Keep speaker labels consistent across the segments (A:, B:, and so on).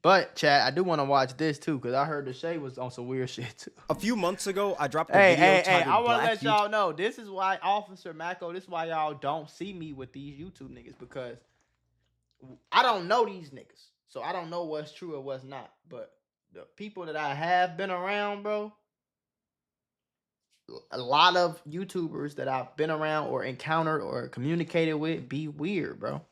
A: But, Chad, I do want to watch this, too, because I heard Deshae was on some weird shit, too.
B: A few months ago, I dropped a video titled
A: I want to
B: Black
A: let y'all know, this is why, Officer Mako, this is why y'all don't see me with these YouTube niggas, because I don't know these niggas. So I don't know what's true or what's not. But the people that I have been around, bro, a lot of YouTubers that I've been around or encountered or communicated with be weird, bro.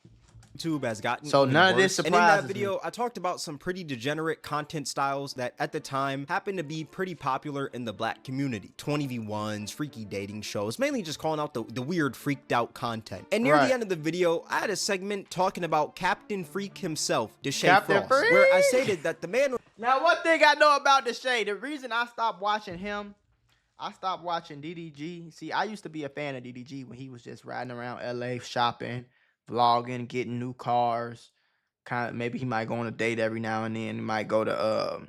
B: YouTube has gotten
A: so none of this surprises
B: me. And in that video, I talked about some pretty degenerate content styles that at the time happened to be pretty popular in the black community. 20v1s, freaky dating shows, mainly just calling out the weird freaked out content. And near the end of the video, I had a segment talking about Captain Freak himself, Deshae Frost, where I stated that the man...
A: Now, one thing I know about Deshae, the reason I stopped watching him, I stopped watching DDG. See, I used to be a fan of DDG when he was just riding around LA shopping, vlogging, getting new cars. Kind of, maybe he might go on a date every now and then. He might go to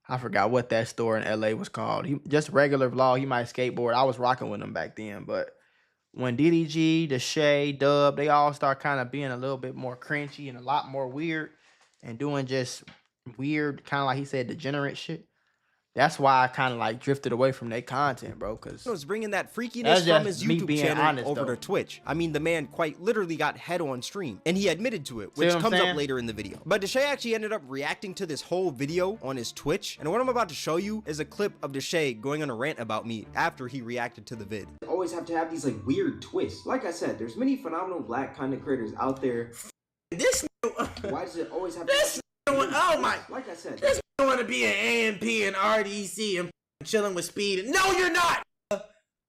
A: I forgot what that store in LA was called. He just regular vlog. He might skateboard. I was rocking with him back then. But when DDG, Deshae, Dub, they all start kind of being a little bit more cringy and a lot more weird and doing just weird, kind of like he said, degenerate shit. That's why I kind of like drifted away from their content, bro. Because
B: he was bringing that freakiness from his YouTube channel over to Twitch. I mean, the man quite literally got head on stream, and he admitted to it, which comes up later in the video. But Deshae actually ended up reacting to this whole video on his Twitch, and what I'm about to show you is a clip of Deshae going on a rant about me after he reacted to the vid.
C: Always have to have these like weird twists. Like I said, there's many phenomenal black content creators out there.
D: This
C: why does it always have to?
D: Oh my!
C: Like I said.
D: You want to be an AMP and RDC and chilling with Speed. No, you're not.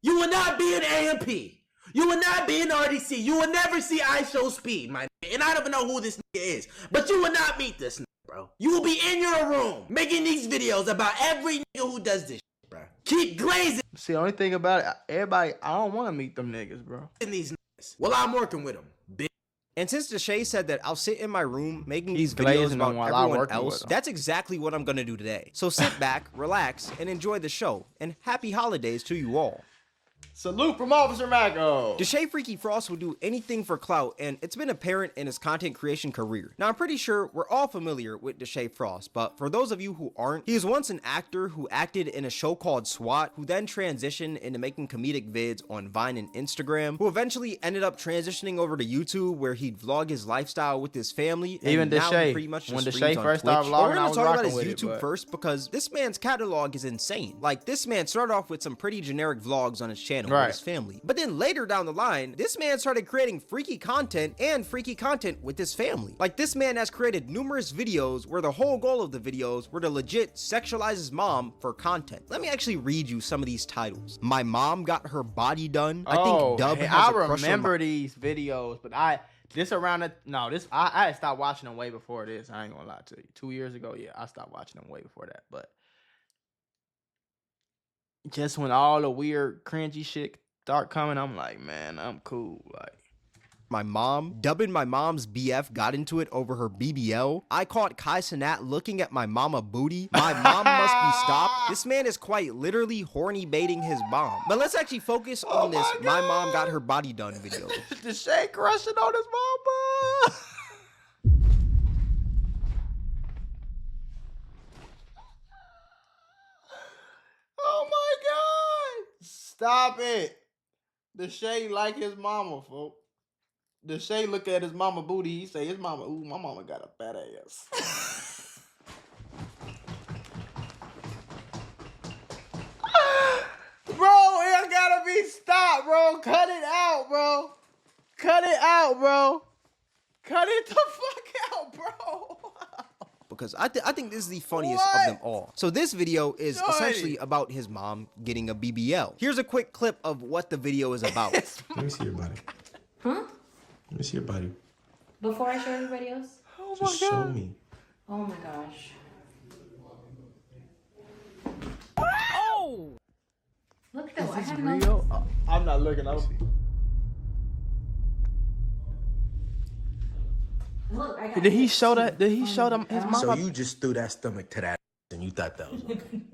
D: You will not be an AMP. You will not be an RDC. You will never see I Show Speed, my nigga. And I don't even know who this nigga is. But you will not meet this nigga, bro. You will be in your room making these videos about every nigga who does this shit, bro. Keep glazing.
A: See, the only thing about it, everybody, I don't want to meet them niggas, bro.
D: In these niggas. Well, I'm working with them, bitch.
B: And since Deshae said that I'll sit in my room making these videos about everyone else, that's exactly what I'm gonna do today. So sit back, relax, and enjoy the show. And happy holidays to you all.
A: Salute from Officer Mako.
B: Deshae Freaky Frost will do anything for clout, and it's been apparent in his content creation career. Now, I'm pretty sure we're all familiar with Deshae Frost, but for those of you who aren't, he was once an actor who acted in a show called SWAT, who then transitioned into making comedic vids on Vine and Instagram, who eventually ended up transitioning over to YouTube, where he'd vlog his lifestyle with his family.
A: Even
B: and
A: Deshae,
B: pretty much
A: when
B: just
A: Deshae first started vlogging,
B: we're
A: I
B: gonna
A: was
B: talk about his
A: with
B: YouTube first, because this man's catalog is insane. Like, this man started off with some pretty generic vlogs on his channel with his family. But then later down the line, this man started creating freaky content with his family. Like, this man has created numerous videos where the whole goal of the videos were to legit sexualize his mom for content. Let me actually read you some of these titles. My mom got her body done. I think Dub has a crush on
A: remember these videos, but I had stopped watching them way before this. I ain't gonna lie to you. 2 years ago, yeah, I stopped watching them way before that. But just when all the weird, cringy shit start coming, I'm like, man, I'm cool. Like,
B: my mom, dubbing my mom's BF, got into it over her BBL. I caught Kai Cenat looking at my mama booty. My mom must be stopped. This man is quite literally horny baiting his mom. But let's actually focus on this my mom got her body done video.
A: Deshae crushing on his mama. Oh my God. Stop it. Deshae like his mama, folks. Deshae look at his mama booty. He say his mama, ooh, my mama got a fat ass. Bro, it gotta be stopped, bro. Cut it out, bro. Cut it out, bro. Cut it the fuck out, bro.
B: Because I think this is the funniest of them all. So this video is essentially about his mom getting a BBL. Here's a quick clip of what the video is about.
E: Let me see your body.
F: Huh?
E: Let me see your body.
F: Before I show everybody else?
A: Oh my
E: Just
A: God.
E: show me.
F: Oh my gosh.
A: Oh!
F: Look though, I
A: Is this
F: have
A: real?
F: no...
A: I'm not looking.
F: Look, I got
A: Did he show that? Did he show them his mama?
D: So you just threw that stomach to that and you thought that was okay.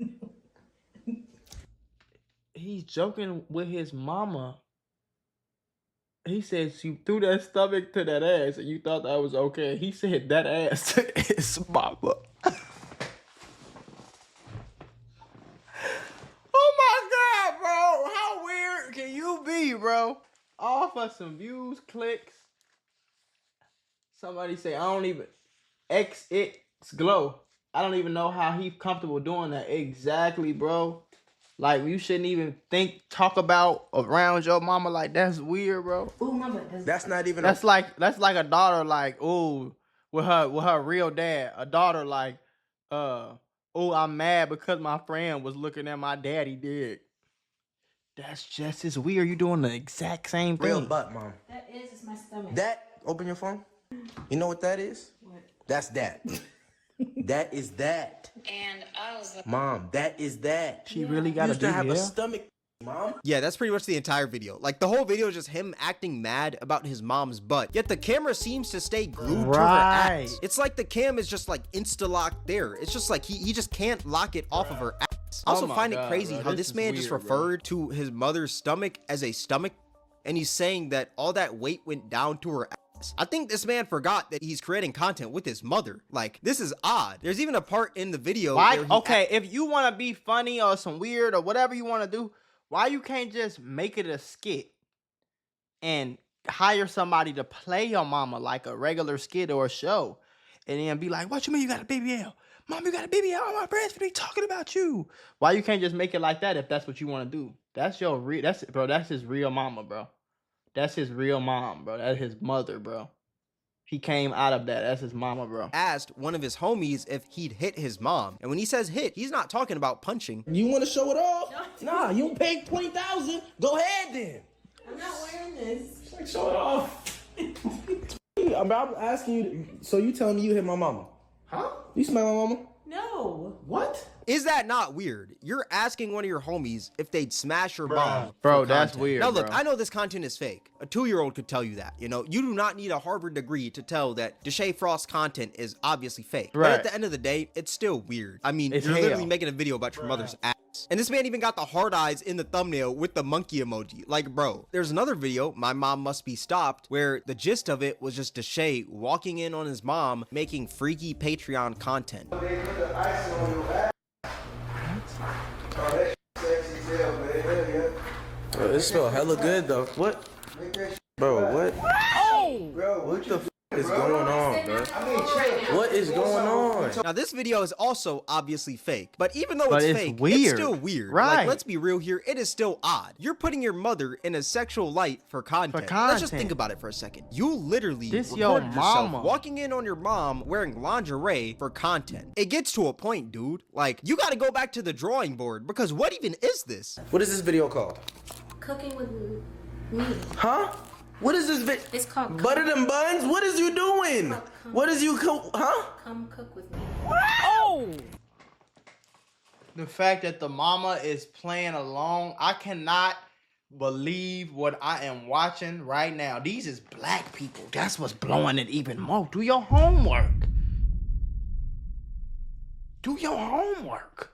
A: He's joking with his mama. He says you threw that stomach to that ass and you thought that was okay. He said that ass to his mama. us some views, clicks. Somebody say, I don't even, XX Glow. I don't even know how he's comfortable doing that. Exactly, bro. Like, you shouldn't even talk about around your mama. Like, that's weird, bro.
F: Ooh, mama.
D: That's not even.
A: That's like a daughter, like, ooh, with her real dad. A daughter, like, oh, I'm mad because my friend was looking at my daddy dick. That's just as weird. You doing the exact same thing.
D: Real butt, mom.
F: That is my stomach.
D: That, open your phone. You know what that is?
F: What?
D: That's that. That is that.
F: And I was like,
D: Mom, that is that.
A: She really
D: You
A: got
D: used to have a
A: BBL?
D: stomach, mom.
B: Yeah, that's pretty much the entire video. Like, the whole video is just him acting mad about his mom's butt, yet the camera seems to stay glued to her
A: Right.
B: ass. It's like the cam is just like insta-locked there. It's just like he just can't lock it off of her ass. I also
A: Oh my
B: find
A: God,
B: it crazy
A: bro.
B: how
A: This
B: this
A: is
B: man just
A: weird, bro.
B: referred to his mother's stomach as a stomach, and he's saying that all that weight went down to her ass. I think this man forgot that he's creating content with his mother. Like, this is odd. There's even a part in the video
A: Why?
B: where he
A: Okay, if you want to be funny or some weird or whatever you want to do, why you can't just make it a skit and hire somebody to play your mama like a regular skit or a show, and then be like, "What you mean you got a BBL? Mom, you got a BBL? All my friends be talking about you." Why you can't just make it like that if that's what you want to do? That's your real. That's his real mama, bro. That's his real mom, bro. That's his mother, bro. He came out of that. That's his mama, bro.
B: asked one of his homies if he'd hit his mom. And when he says hit, he's not talking about punching.
D: You want to show it off? Nah, you don't pay 20,000. Go ahead then.
F: I'm not wearing this.
D: Like, show it off. I'm asking you. So you telling me you hit my mama? Huh? You smell my mama?
F: No.
D: What?
B: Is that not weird? You're asking one of your homies if they'd smash your mom.
A: Bro,
B: for
A: that's
B: content.
A: weird,
B: Now look,
A: bro.
B: I know this content is fake. A 2-year-old could tell you that. You know, you do not need a Harvard degree to tell that Deshae Frost's content is obviously fake. But
A: Right.
B: at the end of the day, it's still weird. I mean,
A: It's
B: you're literally
A: hell.
B: making a video about your mother's ass. And this man even got the hard eyes in the thumbnail with the monkey emoji. Like, bro, there's another video, My Mom Must Be Stopped, where the gist of it was just Deshae walking in on his mom making freaky Patreon content.
D: Bro, it smell hella good though. What? Bro, what? What the f is going on, bro? What is going on?
B: Now, this video is also obviously fake, but even though
A: But
B: it's
A: it's
B: fake, it's
A: weird.
B: still weird.
A: Right.
B: Like, let's be real here, it is still odd. You're putting your mother in a sexual light for content. Let's just
A: content.
B: think about it for a second. You literally
A: This your
B: recorded yourself
A: mama.
B: walking in on your mom wearing lingerie for content. It gets to a point, dude. Like, you gotta go back to the drawing board, because what even is this?
D: What is this video called?
F: Cooking with me.
D: Huh? What is this video?
F: It's called
D: Butter them buns? What is you doing? What is you huh?
F: Come Cook With Me.
A: The fact that the mama is playing along, I cannot believe what I am watching right now. These is black people. That's what's blowing it even more. Do your homework. Do your homework.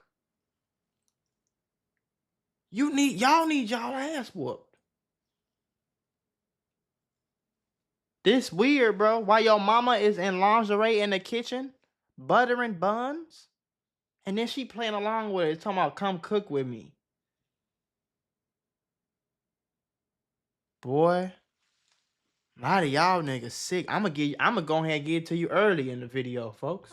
A: Y'all need y'all ass whooped. This weird, bro. Why your mama is in lingerie in the kitchen, buttering buns, and then she playing along with it, talking about come cook with me. Boy, a lot of y'all niggas sick. I'ma go ahead and get it to you early in the video, folks.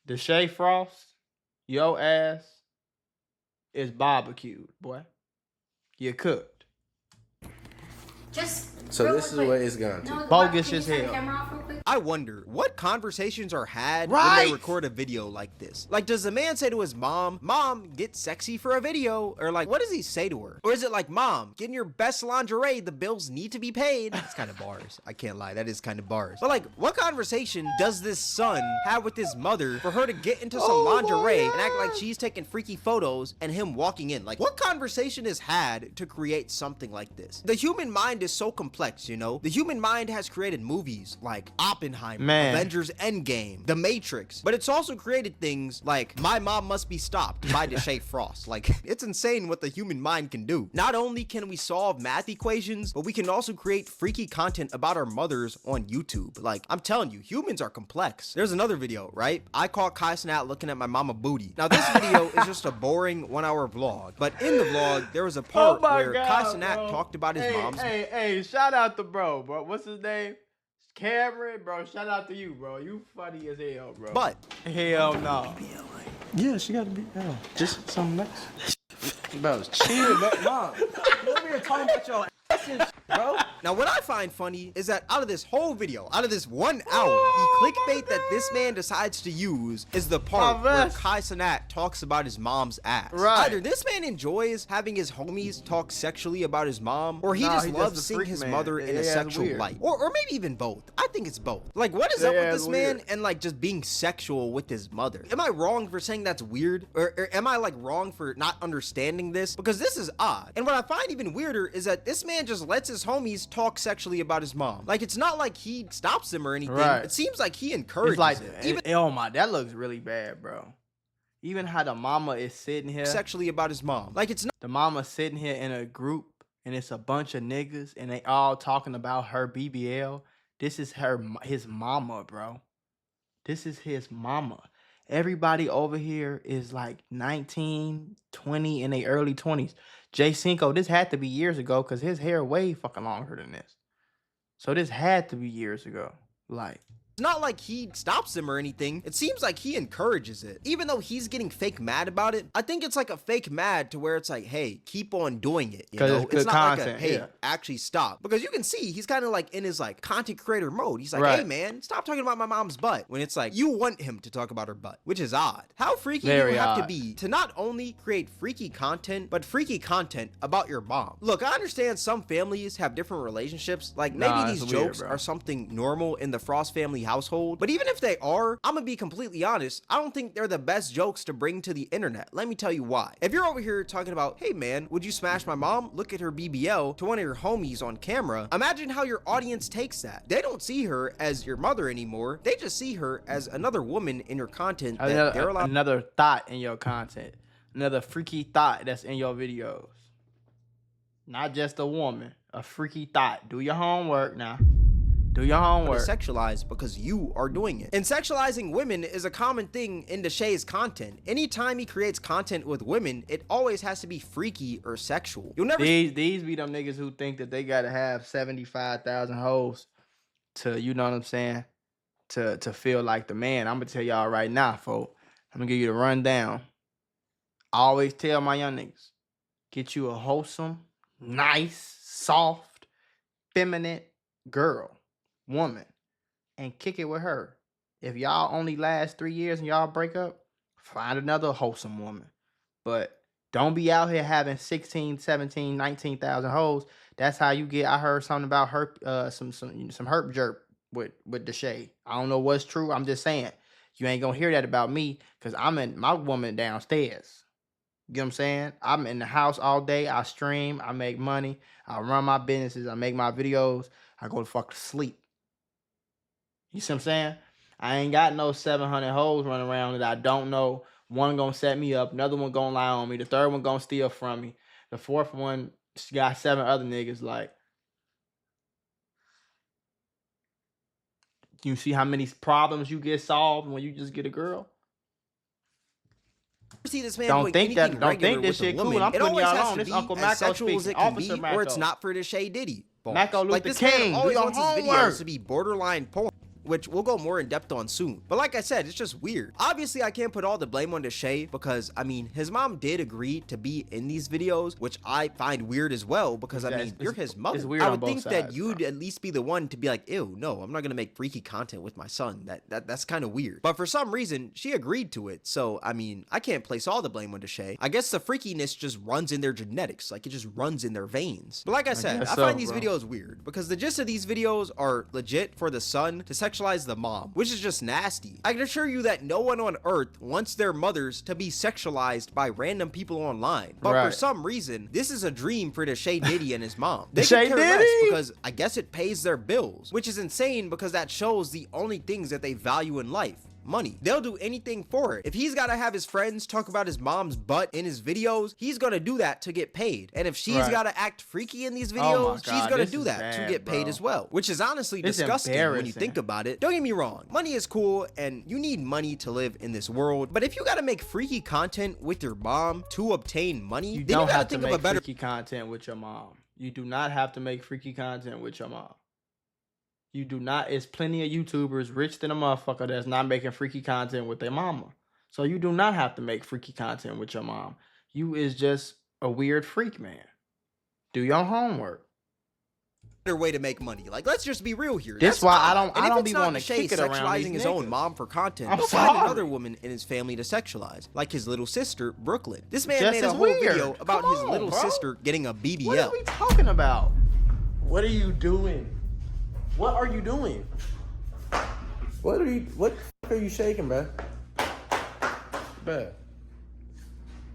A: Deshae Frost, your ass is barbecued, boy. You cooked.
F: Just.
D: So
F: real
D: this is
F: quick.
D: where it's gone to.
F: No,
A: Bogus
F: can you
A: as
F: turn the
A: hell.
F: camera off real quick?
B: I wonder what conversations are had when
A: Right.
B: they record a video like this. Like, does the man say to his mom, "Mom, get sexy for a video"? Or like, what does he say to her? Or is it like, "Mom, get in your best lingerie, the bills need to be paid"? It's kind of bars. I can't lie, that is kind of bars. But like, what conversation does this son have with his mother for her to get into some lingerie and act like she's taking freaky photos and him walking in? Like, what conversation is had to create something like this? The human mind is is so complex, you know? The human mind has created movies like Oppenheimer,
A: Man.
B: Avengers Endgame, The Matrix, but it's also created things like My Mom Must Be Stopped by Deshae Frost. Like, it's insane what the human mind can do. Not only can we solve math equations, but we can also create freaky content about our mothers on YouTube. Like, I'm telling you, humans are complex. There's another video, right? I caught Kai Snat looking at my mama booty. Now, this video is just a boring 1-hour vlog, but in the vlog, there was a part where Kai Snat talked about his mom's.
A: Hey, shout out to bro. What's his name? Cameron, bro. Shout out to you, bro. You funny as hell, bro.
B: But
A: hell no.
E: Yeah, she gotta be. Yeah, just something nice.
D: Bro, chill, bro. Mom, you over here talking about your ass and shit, bro.
B: now what I find funny is that out of this whole video, out of this 1 hour, the clickbait that this man decides to use is the part where Kai Cenat talks about his mom's ass.
A: Right.
B: Either this man enjoys having his homies talk sexually about his mom, or he just loves seeing his mother in a sexual light. Or maybe even both. I think it's both. Like, what is up with this man and like just being sexual with his mother? Am I wrong for saying that's weird? Or am I like wrong for not understanding this? Because this is odd. And what I find even weirder is that this man just lets his homies talk sexually about his mom. Like, it's not like he stops them or anything.
A: Right.
B: It seems like he encourages it.
A: Even, oh my, that looks really bad, bro. Even how the mama is sitting here
B: sexually about his mom. Like, it's not
A: the mama sitting here in a group and it's a bunch of niggas and they all talking about her BBL. This is his mama, bro. This is his mama. Everybody over here is like 19, 20, in their early 20s. Jay Cinco, this had to be years ago because his hair way fucking longer than this. So this had to be years ago. Like,
B: it's not like he stops them or anything. It seems like he encourages it. Even though he's getting fake mad about it, I think it's like a fake mad to where it's like, hey, keep on doing it. You know, it's not
A: content,
B: like a, hey, actually stop. Because you can see he's kind of like in his like content creator mode. He's like, hey man, stop talking about my mom's butt. When it's like, you want him to talk about her butt, which is odd. How freaky do you have to be to not only create freaky content, but freaky content about your mom? Look, I understand some families have different relationships. Like, maybe these jokes are something normal in the Frost family household, but even if they are, I'm gonna be completely honest, I don't think they're the best jokes to bring to the internet. Let me tell you why. If you're over here talking about, hey man, would you smash my mom? Look at her BBL, to one of your homies on camera, imagine how your audience takes that. They don't see her as your mother anymore. They just see her as another woman in your content that they're allowed.
A: Another thought in your content. Another freaky thought that's in your videos. Not just a woman, a freaky thought. Do your homework now. Do your homework.
B: Sexualized because you are doing it. And sexualizing women is a common thing in Deshae's content. Anytime he creates content with women, it always has to be freaky or sexual. You'll never.
A: These be them niggas who think that they gotta have 75,000 hoes to, you know what I'm saying, to feel like the man. I'm gonna tell y'all right now, folks. I'm gonna give you the rundown. I always tell my young niggas, get you a wholesome, nice, soft, feminine girl. Woman, and kick it with her. If y'all only last 3 years and y'all break up, find another wholesome woman. But don't be out here having 16, 17, 19,000 hoes. That's how you get. I heard something about some herp jerk with Deshae. I don't know what's true. I'm just saying. You ain't gonna hear that about me because I'm in my woman downstairs. You know what I'm saying? I'm in the house all day. I stream. I make money. I run my businesses. I make my videos. I go to fuck to sleep. You see what I'm saying? I ain't got no 700 hoes running around that I don't know. One gonna set me up. Another one gonna lie on me. The third one gonna steal from me. The fourth one got 7 other niggas. Like, you see how many problems you get solved when you just get a girl?
B: See this man
A: don't think this shit cool. I'm putting y'all on. This Uncle Mako speaking. Officer Mako.
B: Or it's not for Deshae Diddy.
A: Mako Luther
B: like, this
A: King.
B: Man always
A: do
B: wants his videos to be borderline porn, which we'll go more in depth on soon. But like I said, it's just weird. Obviously, I can't put all the blame on Deshae because, I mean, his mom did agree to be in these videos, which I find weird as well because, I mean, you're his mother. I would think that you'd at least be the one to be like, ew, no, I'm not going to make freaky content with my son. That's kind of weird. But for some reason, she agreed to it. So, I mean, I can't place all the blame on Deshae. I guess the freakiness just runs in their genetics. Like, it just runs in their veins. But like I said, I find these videos weird because the gist of these videos are legit for the son to sexualize sexualize the mom, which is just nasty. I can assure you that no one on earth wants their mothers to be sexualized by random people online. But for some reason, this is a dream for Deshae Diddy and his mom. They could care less because I guess it pays their bills, which is insane because that shows the only things that they value in life. Money. They'll do anything for it. If he's got to have his friends talk about his mom's butt in his videos, he's gonna do that to get paid. And if she's got to act freaky in these videos, she's gonna do that to get paid as well, which is honestly disgusting when you think about it. Don't get me wrong, money is cool and you need money to live in this world, but if you got to make freaky content with your mom to obtain money, then you gotta think of a better
A: freaky content with your mom. You do not have to make freaky content with your mom. You do not. It's plenty of YouTubers rich than a motherfucker that's not making freaky content with their mama. So you do not have to make freaky content with your mom. You is just a weird freak, man. Do your homework.
B: Better way to make money. Like, let's just be real here.
A: That's why I don't be wanting to kick it around
B: sexualizing his own mom for content. He'll find another woman in his family to sexualize, like his little sister Brooklyn. This man made a whole video about his little sister getting a BBL.
A: What are we talking about?
D: What are you doing? What are you doing? What the fuck are you shaking, bro? Bruh.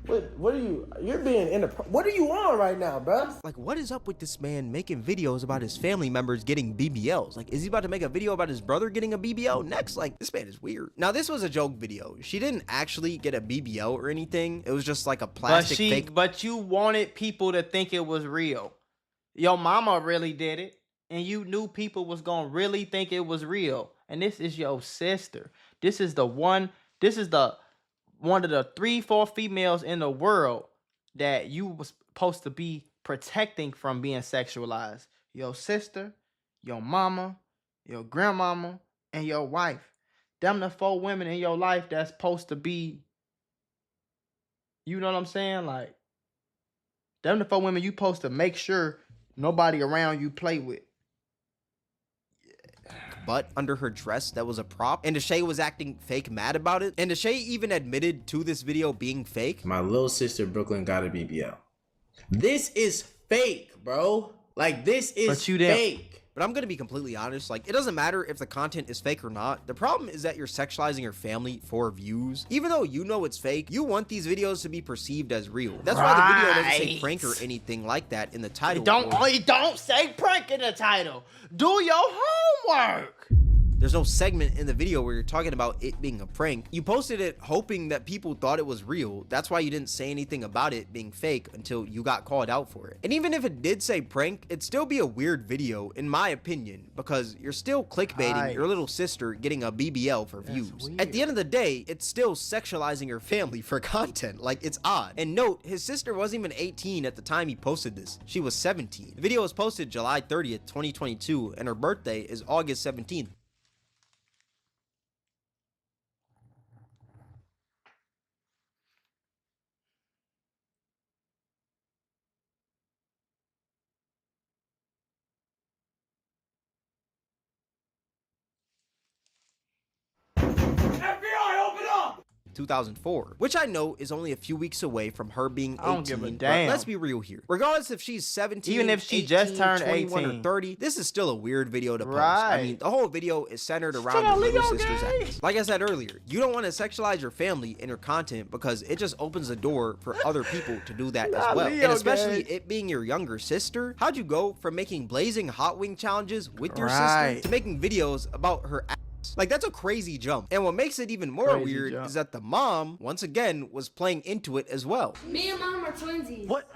D: What are you're being what are you on right now, bro?
B: Like, what is up with this man making videos about his family members getting BBLs? Like, is he about to make a video about his brother getting a BBL next? Like, this man is weird. Now, this was a joke video. She didn't actually get a BBL or anything. It was just like a plastic fake.
A: But you wanted people to think it was real. Your mama really did it. And you knew people was gonna really think it was real. And this is your sister. This is one of the 3-4 females in the world that you was supposed to be protecting from being sexualized. Your sister, your mama, your grandmama, and your wife. Them the 4 women in your life that's supposed to be, you know what I'm saying? Like, them the 4 women you supposed to make sure nobody around you play with.
B: Butt under her dress that was a prop, and Deshae was acting fake mad about it, and Deshae even admitted to this video being fake.
D: My little sister Brooklyn got a BBL. This is fake, bro. Like, this is fake.
B: But I'm gonna be completely honest, like, it doesn't matter if the content is fake or not. The problem is that you're sexualizing your family for views. Even though you know it's fake, you want these videos to be perceived as real. That's why the video doesn't say prank or anything like that in the title.
A: Don't say prank in the title. Do your homework.
B: There's no segment in the video where you're talking about it being a prank. You posted it hoping that people thought it was real. That's why you didn't say anything about it being fake until you got called out for it. And even if it did say prank, it'd still be a weird video, in my opinion, because you're still clickbaiting your little sister getting a BBL for views. At the end of the day, it's still sexualizing your family for content. Like, it's odd. And note, his sister wasn't even 18 at the time he posted this. She was 17. The video was posted July 30th, 2022, and her birthday is August 17th.
E: FBI, open up!
B: 2004, which I know is only a few weeks away from her being 18.
A: I don't give a damn.
B: But let's be real here. Regardless if she's 17,
A: even if she
B: 18,
A: just turned
B: 21
A: 18
B: or 30, this is still a weird video to post.
A: Right.
B: I mean, the whole video is centered around your little sister's ex. Like I said earlier, you don't want to sexualize your family in your content because it just opens the door for other people to do that as well. And especially it being your younger sister. How'd you go from making blazing hot wing challenges with your sister to making videos about her ass? Like, that's a crazy jump. And what makes it even more weird is that the mom, once again, was playing into it as well.
F: Me and mom are twinsies.
D: What?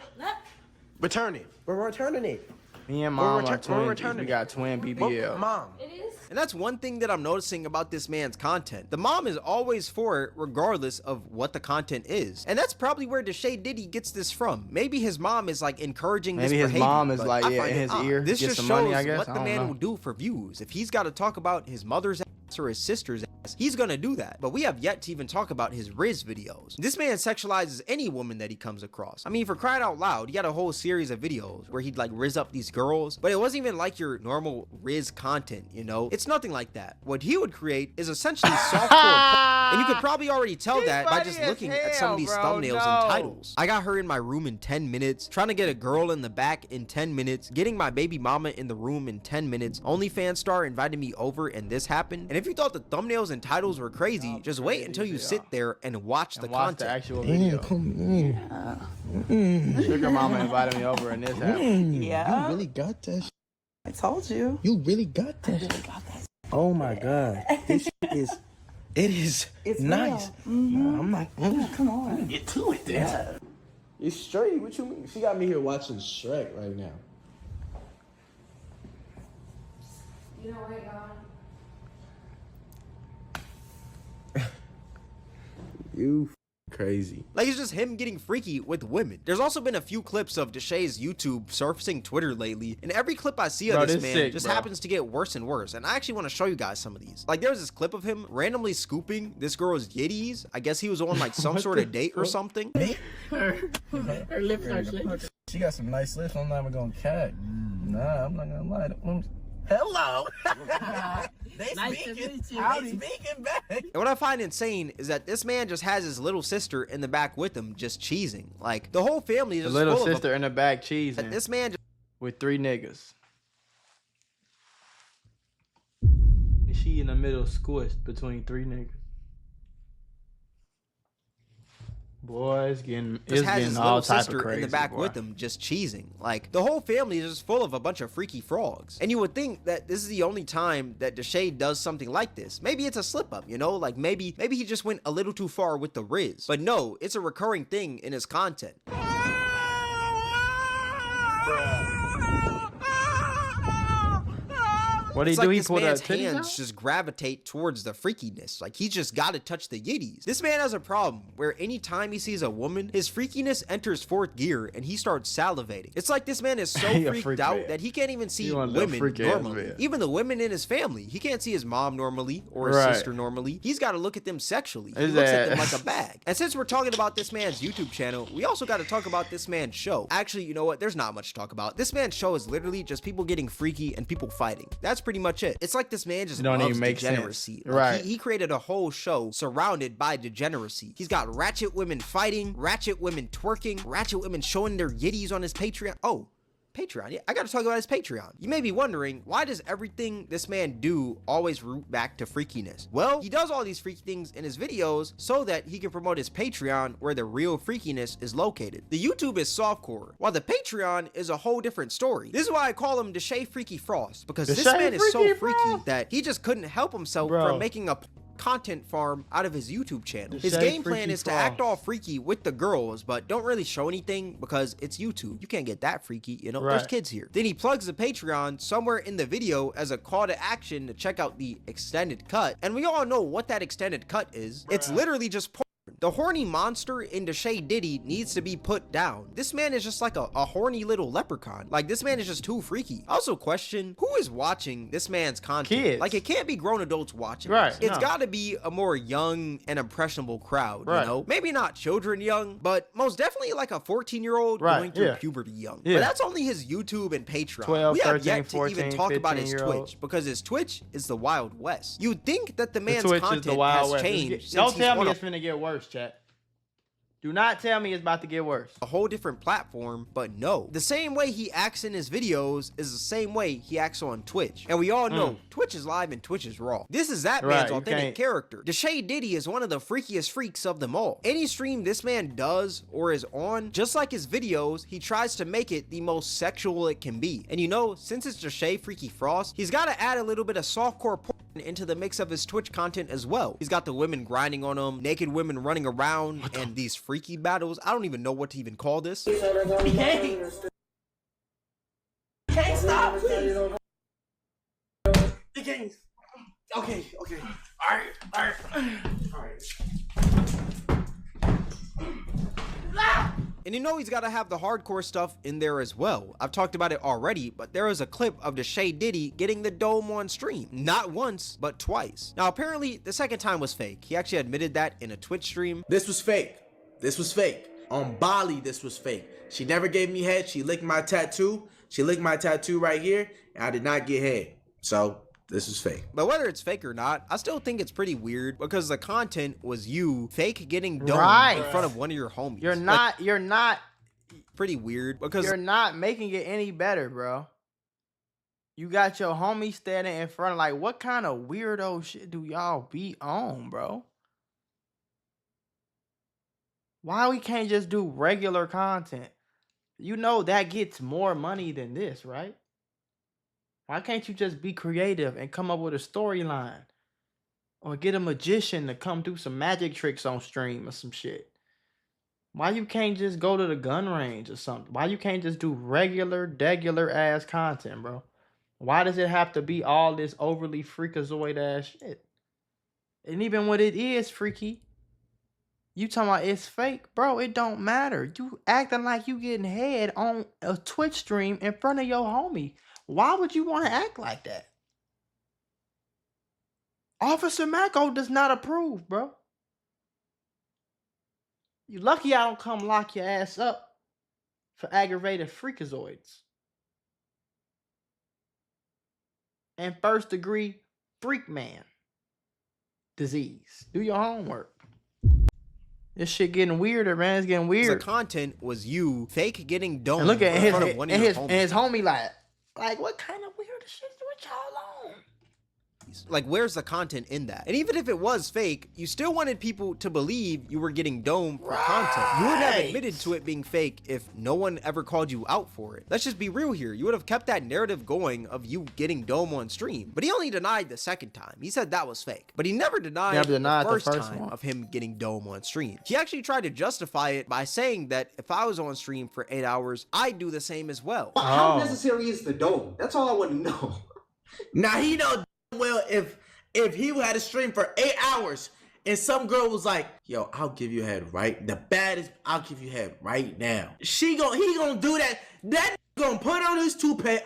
D: Returning. We're returning it.
A: Me and mom are twins. We got twin BBL.
D: Mom.
F: It is?
B: And that's one thing that I'm noticing about this man's content. The mom is always for it regardless of what the content is. And that's probably where Deshae Diddy gets this from. Maybe his mom is like encouraging this behavior.
A: Maybe his mom is like, in his ear.
B: This
A: get
B: just
A: some
B: shows
A: money, I guess.
B: what the man will do for views. If he's got to talk about his mother's ass or his sister's ass, he's gonna do that. But we have yet to even talk about his Riz videos. This man sexualizes any woman that he comes across. I mean, for crying out loud, he had a whole series of videos where he'd like Riz up these girls, but it wasn't even like your normal Riz content, you know? It's nothing like that. What he would create is essentially softcore, and you could probably already tell that by just looking at some of these thumbnails and titles. I got her in my room in 10 minutes, trying to get a girl in the back in 10 minutes, getting my baby mama in the room in 10 minutes, OnlyFans star invited me over and this happened. And if you thought the thumbnails and titles were crazy, just wait until you sit there and watch the content.
A: The actual video. Sugar mama invited me over and this happened.
E: Yeah. You really got that shit.
G: I told you.
E: You really got that shit. Oh my God. This is, it's nice.
G: Mm-hmm.
E: I'm like,
G: Come on.
E: get to it then.
G: Yeah.
E: It's straight. What you mean? She got me here watching Shrek right now.
F: You know where you're
E: You crazy.
B: Like, it's just him getting freaky with women. There's also been a few clips of Deshae's YouTube surfacing Twitter lately, and every clip I see of this man just happens to get worse and worse. And I actually want to show you guys some of these. Like, there's this clip of him randomly scooping this girl's yitties. I guess he was on like some sort of date or something.
G: Her lips are shaking.
E: She got some nice lips. I'm not even gonna cat. Nah, I'm not gonna lie. Hello. They
G: Nice to
E: speaking.
G: meet you.
E: They speaking back.
B: And what I find insane is that this man just has his little sister in the back with him, just cheesing. Like, the whole family is
A: The
B: just
A: little
B: full
A: sister
B: of
A: in the back cheesing
B: this man just
A: with 3 niggas. And she in the middle squished between 3 niggas. Boy, it's getting
B: has his
A: all
B: little
A: type of
B: sister
A: crazy,
B: in the back
A: boy.
B: with him, just cheesing. Like, the whole family is just full of a bunch of freaky frogs. And you would think that this is the only time that Deshae does something like this. Maybe it's a slip up, you know? Like, maybe he just went a little too far with the Riz. But no, it's a recurring thing in his content.
A: What do
B: It's
A: he do?
B: like
A: He
B: this
A: pulled
B: man's
A: out titties
B: hands
A: out?
B: just gravitate towards the freakiness. Like, he's just got to touch the yitties. This man has a problem where anytime he sees a woman, his freakiness enters 4th gear and he starts salivating. It's like this man is so
A: He a
B: freaked
A: freak
B: out
A: man.
B: that he can't even see
A: one of the
B: women
A: freak ass
B: normally.
A: men.
B: Even the women in his family. He can't see his mom normally or his
A: Right.
B: sister normally. He's got to look at them sexually. He
A: His
B: looks at
A: ass.
B: them like a bag. And since we're talking about this man's YouTube channel, we also got to talk about this man's show. Actually, you know what? There's not much to talk about. This man's show is literally just people getting freaky and people fighting. That's pretty much it. It's like this man just
A: Don't
B: loves
A: even make sense.
B: degeneracy. Like,
A: Right.
B: He created a whole show surrounded by degeneracy. He's got ratchet women fighting, ratchet women twerking, ratchet women showing their yitties on his Patreon. Oh, Patreon. Yeah, I gotta talk about his Patreon. You may be wondering, why does everything this man do always root back to freakiness? Well, he does all these freaky things in his videos so that he can promote his Patreon where the real freakiness is located. The YouTube is softcore, while the Patreon is a whole different story. This is why I call him Deshae Freaky Frost, because this
A: Deshae
B: man is so
A: Freaky
B: freaky
A: Frost?
B: that he just couldn't help himself
A: Bro.
B: from making a content farm out of his YouTube channel. His
A: Deshae
B: game plan
A: Freaky
B: is to
A: Frost.
B: act all freaky with the girls, but don't really show anything because it's YouTube. You can't get that freaky, you know? There's
A: Right.
B: kids here. Then he plugs the Patreon somewhere in the video as a call to action to check out the extended cut. And we all know what that extended cut is. It's literally just porn. The horny monster in Deshae Diddy needs to be put down. This man is just like a horny little leprechaun. Like, this man is just too freaky. I also question, who is watching this man's content?
A: Kids.
B: Like, it can't be grown adults watching
A: Right,
B: this. It's
A: no.
B: got to be a more young and impressionable crowd,
A: Right.
B: you know? Maybe not children young, but most definitely like a 14-year-old
A: Right,
B: going through
A: yeah.
B: puberty young.
A: Yeah.
B: But that's only his YouTube and Patreon.
A: 12,
B: we have
A: 13,
B: yet to
A: 14,
B: even talk about his
A: 15-year-old.
B: Twitch, because his Twitch is the Wild West. You'd think that the
A: The
B: man's
A: Twitch is
B: content
A: the Wild
B: has
A: West.
B: changed since
A: Don't
B: he's
A: tell
B: on
A: me
B: a
A: it's finna get worse, chat. Do not tell me it's about to get worse.
B: a whole different platform, but no. The same way he acts in his videos is the same way he acts on Twitch. And we all know Twitch is live and Twitch is raw. This is that
A: Right,
B: man's
A: you
B: authentic
A: can't-
B: character. Deshae Diddy is one of the freakiest freaks of them all. Any stream this man does or is on, just like his videos, he tries to make it the most sexual it can be. And you know, since it's Deshae Freaky Frost, he's got to add a little bit of softcore porn into the mix of his Twitch content as well. He's got the women grinding on him, naked women running around, and these freaky battles. I don't even know what to even call this.
G: Can't stop, please.
E: The games. Okay. All right.
B: And you know he's got to have the hardcore stuff in there as well. I've talked about it already, but there is a clip of Deshae Diddy getting the dome on stream. Not once, but twice. Now apparently the second time was fake. He actually admitted that in a Twitch stream.
D: This was fake. This was fake. On Bali, this was fake. She never gave me head. She licked my tattoo. She licked my tattoo right here, and I did not get head. So this is fake.
B: But whether it's fake or not, I still think it's pretty weird because the content was you fake getting domed in front of one of your homies.
A: You're not
B: pretty weird because
A: you're not making it any better, bro. You got your homie standing in front of, like, what kind of weirdo shit do y'all be on, bro? Why we can't just do regular content? You know that gets more money than this, right? Why can't you just be creative and come up with a storyline? Or get a magician to come do some magic tricks on stream or some shit? Why you can't just go to the gun range or something? Why you can't just do regular ass content, bro? Why does it have to be all this overly freakazoid ass shit? And even when it is freaky, you talking about it's fake, bro, it don't matter. You acting like you getting head on a Twitch stream in front of your homie. Why would you want to act like that? Officer Mako does not approve, bro. You lucky I don't come lock your ass up for aggravated freakazoids. And first degree freak man disease. Do your homework. This shit getting weirder, man. It's getting weird.
B: The content was you fake getting domed
A: and look at
B: in front of one of your homies.
A: And his homie like what kind of weird shit what y'all on?
B: Like, where's the content in that? And even if it was fake, you still wanted people to believe you were getting domed for content. You wouldn't have admitted to it being fake if no one ever called you out for it. Let's just be real here. You would have kept that narrative going of you getting dome on stream. But he only denied the second time. He said that was fake. But he never denied the first time of him getting dome on stream. He actually tried to justify it by saying that if I was on stream for 8 hours, I'd do the same as well.
C: How necessary is the dome? That's all I want to know.
D: Now he know well if he had a stream for 8 hours and some girl was like, yo, I'll give you head right, the baddest, I'll give you head right now. He gonna do that. That gonna put on his toupee.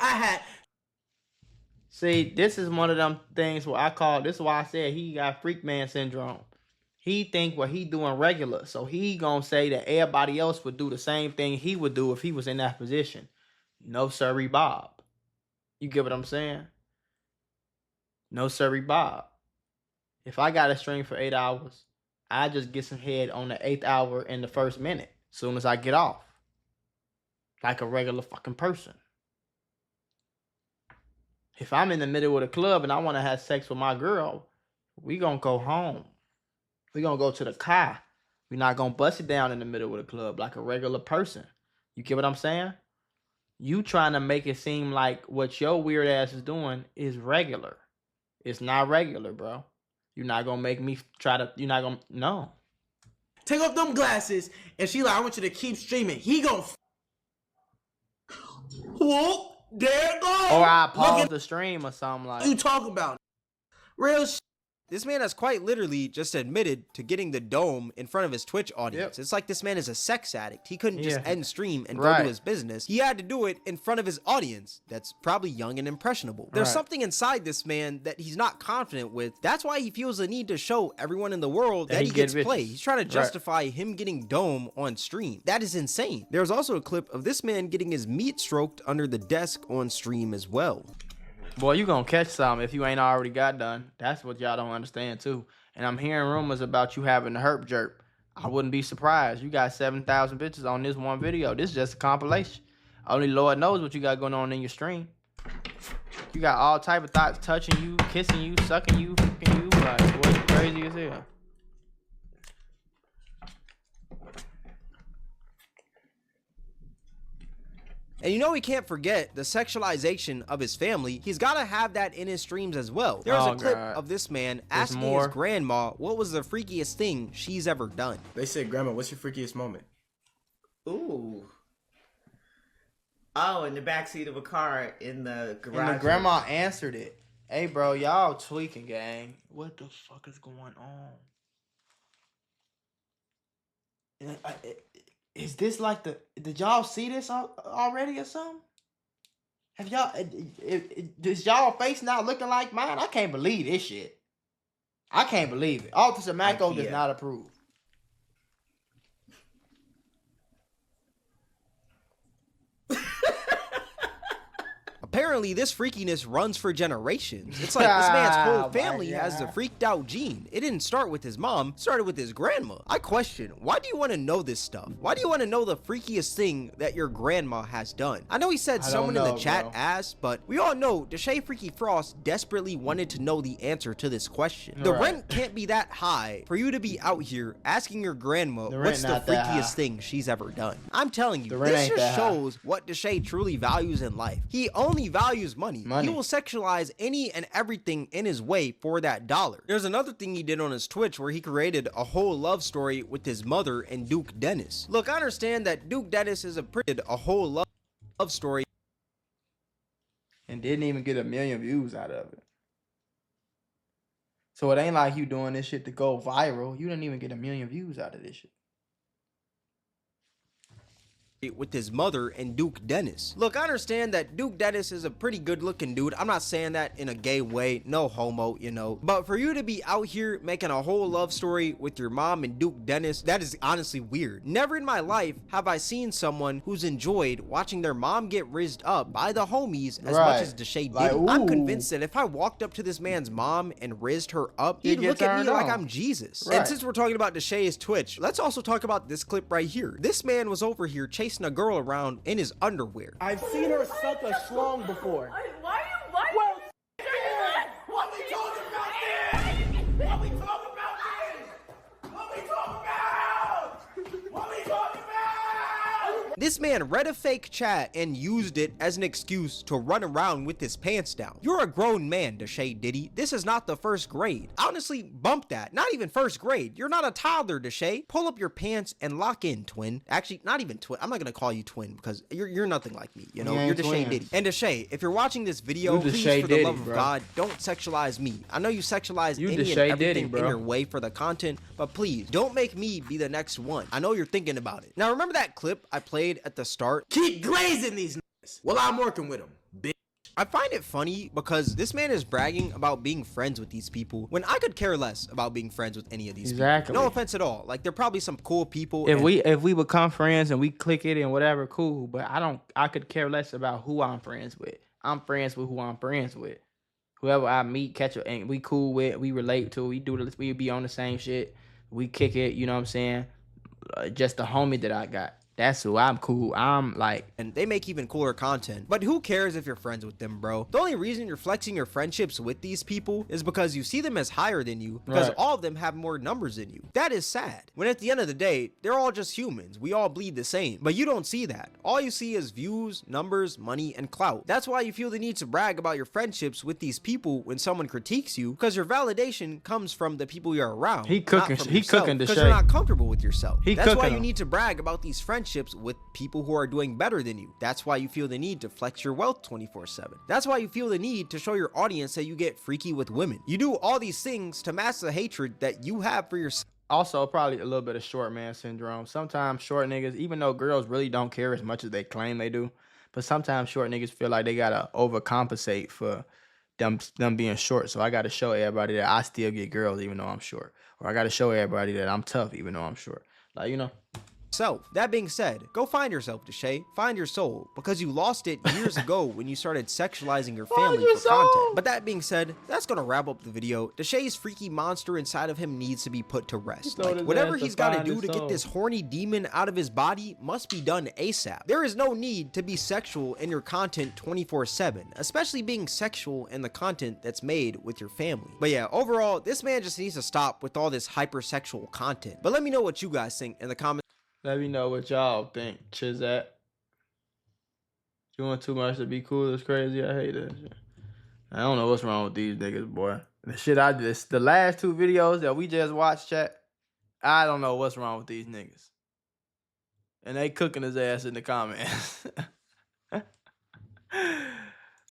A: See, this is one of them things where this is why I said he got freak man syndrome. He think what he doing regular, so he gonna say that everybody else would do the same thing he would do if he was in that position. No sirree, Bob. You get what I'm saying? No sirree, Bob. If I got a stream for 8 hours, I just get some head on the 8th hour in the first minute, soon as I get off. Like a regular fucking person. If I'm in the middle of the club and I want to have sex with my girl, we gonna go home. We gonna go to the car. We not gonna bust it down in the middle of the club like a regular person. You get what I'm saying? You trying to make it seem like what your weird ass is doing is regular. It's not regular, bro. You're not gonna make me no.
D: Take off them glasses, and she like, I want you to keep streaming. He gonna whoop, there it goes.
A: Or I pause the stream or something like.
D: What you talking about? Real shit.
B: This man has quite literally just admitted to getting the dome in front of his Twitch audience. Yep. It's like this man is a sex addict. He couldn't just end stream and go to his business. He had to do it in front of his audience that's probably young and impressionable. There's something inside this man that he's not confident with. That's why he feels the need to show everyone in the world that he gets play. He's trying to justify him getting dome on stream. That is insane. There's also a clip of this man getting his meat stroked under the desk on stream as well.
A: Boy, you gonna catch some if you ain't already got done. That's what y'all don't understand too. And I'm hearing rumors about you having the herp jerk. I wouldn't be surprised. You got 7,000 bitches on this one video. This is just a compilation. Only Lord knows what you got going on in your stream. You got all type of thoughts touching you, kissing you, sucking you, fucking you. Like, boy, you crazy as hell.
B: And you know he can't forget the sexualization of his family. He's got to have that in his streams as well. There's a clip of this man asking his grandma what was the freakiest thing she's ever done.
D: They said, Grandma, what's your freakiest moment?
H: Ooh. Oh, in the backseat of a car in the garage.
A: And the grandma answered it. Hey, bro, y'all tweaking, gang. What the fuck is going on? is this like did y'all see this already or something? Have y'all, is y'all face not looking like mine? I can't believe this shit. I can't believe it. Officer Mako does not approve.
B: Apparently, this freakiness runs for generations. It's like this man's whole family has the freaked out gene. It didn't start with his mom, it started with his grandma. I question, why do you want to know this stuff? Why do you want to know the freakiest thing that your grandma has done? I know he said someone in the chat asked, but we all know Deshae Freaky Frost desperately wanted to know the answer to this question. The rent can't be that high for you to be out here asking your grandma what's the freakiest thing she's ever done. I'm telling you, this just shows what Deshae truly values in life. He only values money. He will sexualize any and everything in his way for that dollar. There's another thing he did on his Twitch where he created a whole love story with his mother and Duke Dennis. Look, I understand that Duke Dennis is a whole love story
A: and didn't even get 1 million views out of it. So it ain't like you doing this shit to go viral. You didn't even get 1 million views out of this shit.
B: With his mother and Duke Dennis. Look, I understand that Duke Dennis is a pretty good looking dude. I'm not saying that in a gay way, no homo, you know, but for you to be out here making a whole love story with your mom and Duke Dennis, that is honestly weird. Never in my life have I seen someone who's enjoyed watching their mom get rizzed up by the homies as much as Deshae did. I'm convinced that if I walked up to this man's mom and rizzed her up, he'd look at me like I'm Jesus. And since we're talking about Deshae's Twitch, let's also talk about this clip right here. This man was over here chasing a girl around in his underwear.
G: I've seen her suck a schlong before.
F: Why
G: Well,
D: What we talking about this? What we talking about this? What we talking about? What we talking about?
B: This man read a fake chat and used it as an excuse to run around with his pants down. You're a grown man, Deshae Diddy. This is not the first grade. Honestly, bump that. Not even first grade. You're not a toddler, Deshae. Pull up your pants and lock in, twin. Actually, not even twin. I'm not gonna call you twin because you're nothing like me. You know, you're Deshae Diddy. And Deshae, if you're watching this video, please, for the love of God, don't sexualize me. I know you sexualize any and everything in your way for the content, but please don't make me be the next one. I know you're thinking about it. Now, remember that clip I played at the start?
D: Keep glazing these niggas while I'm working with them, bitch.
B: I find it funny because this man is bragging about being friends with these people when I could care less about being friends with any of these people. No offense at all. Like, they're probably some cool people.
A: If we become friends and we click it and whatever, cool. But I could care less about who I'm friends with. I'm friends with who I'm friends with. Whoever I meet, catch up, and we cool with, we relate to, we do this, we be on the same shit. We kick it, you know what I'm saying? Just the homie that I got. That's who I'm cool. I'm like,
B: and they make even cooler content. But who cares if you're friends with them, bro? The only reason you're flexing your friendships with these people is because you see them as higher than you, because all of them have more numbers than you. That is sad. When at the end of the day, they're all just humans. We all bleed the same. But you don't see that. All you see is views, numbers, money, and clout. That's why you feel the need to brag about your friendships with these people when someone critiques you, because your validation comes from the people you're around.
A: He cooking
B: because you're not comfortable with yourself. That's why you need to brag about these friendships with people who are doing better than you. That's why you feel the need to flex your wealth 24/7. That's why you feel the need to show your audience that you get freaky with women. You do all these things to mask the hatred that you have for yourself.
A: Also, probably a little bit of short man syndrome. Sometimes short niggas, even though girls really don't care as much as they claim they do, but sometimes short niggas feel like they gotta overcompensate for them being short. So I gotta show everybody that I still get girls even though I'm short. Or I gotta show everybody that I'm tough even though I'm short. Like, you know.
B: So, that being said, go find yourself, Deshae. Find your soul, because you lost it years ago when you started sexualizing your family for content. But that being said, that's gonna wrap up the video. Deshae's freaky monster inside of him needs to be put to rest. Like, whatever he's gotta do to get this horny demon out of his body must be done ASAP. There is no need to be sexual in your content 24/7, especially being sexual in the content that's made with your family. But yeah, overall, this man just needs to stop with all this hypersexual content. But let me know what you guys think in the comments.
A: Let me know what y'all think, Chizat. You want too much to be cool? It's crazy. I hate that shit. I don't know what's wrong with these niggas, boy. The shit the last 2 videos that we just watched, chat, I don't know what's wrong with these niggas. And they cooking his ass in the comments.